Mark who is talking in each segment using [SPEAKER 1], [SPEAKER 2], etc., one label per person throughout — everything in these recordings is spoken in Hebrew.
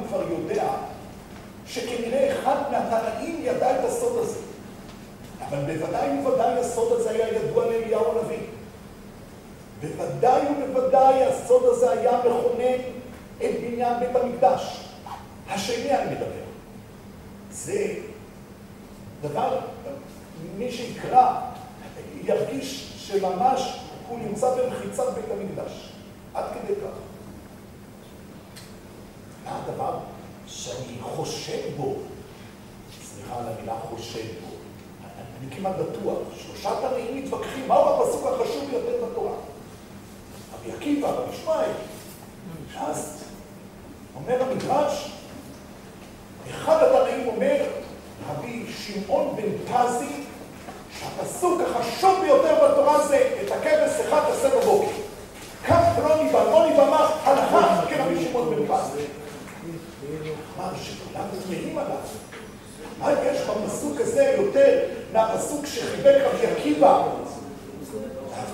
[SPEAKER 1] כבר יודע שכנראה אחד מהתנאים ידע את הסוד הזה. אבל בוודאי ובוודאי הסוד הזה היה ידוע לאליהו הנביא. בוודאי ובוודאי הסוד הזה היה מכונן את בניין בית המקדש. השני אני מדבר. זה דבר, מי שיקרא ירגיש שממש הוא נמצא במחיצת בית המקדש. עד כדי כך. מה הדבר שאני חושד בו? סליחה על המילה חושד בו. אני כמעט בטוח. שלושה תנאים מתווכחים. מהו הפסוק החשוב ביותר בתורה? רבי עקיבא, רבי ישמעאל. אז אומר המדרש, אחד התנאים אומר, רבי שמעון בן פזי, שהפסוק החשוב ביותר בתורה זה את הכבש אחד תעשה בבוקר. כך פלוני ואלמוני ואמר, הלכה כרבי שמעון בן פזי. אמר שכולם תמהים עליו. מה יש בפסוק הזה יותר מהפסוק שחיבק רבי עקיבא?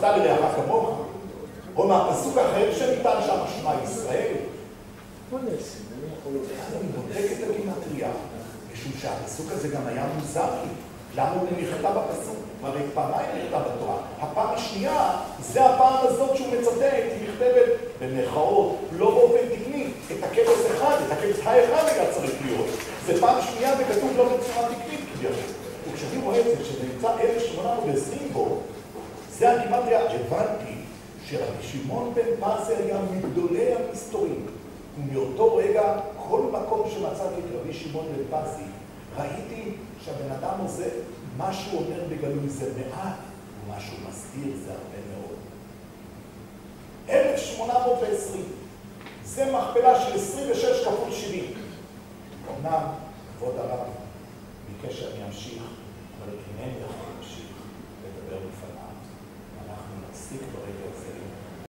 [SPEAKER 1] ואהבת לרעך כמוך? או מהפסוק האחר שניתן שם שמע ישראל? אני בודק את הגימטריה, משום שהפסוק הזה גם היה מוזר לי. למה הוא נכתב בפסוק? הרי פעמיים נכתב בתורה. הפעם השנייה, זה הפעם הזאת שהוא מצטט, היא נכתבת במרכאות, לא באופן תקני, את הכבש אחד, את הכבש האחד היה צריך להיות. זה פעם שנייה וכתוב לא בצורה תקנית כביכול. וכשאני רואה את זה, שזה נמצא 1820 בו, זה הגימטריה. הבנתי שרבי שמעון בן פזי היה מגדולי המסתורים. ומאותו רגע, כל מקום שמצאתי את רבי שמעון בן פזי, ראיתי שהבן אדם הזה, מה שהוא אומר בגלוי זה מעט, ומה שהוא מסתיר זה הרבה מאוד. 1820, זה מכפלה של 26 כפול 70. אמנם, כבוד הרב, ביקש שאני אמשיך, אבל אינני יכול להמשיך.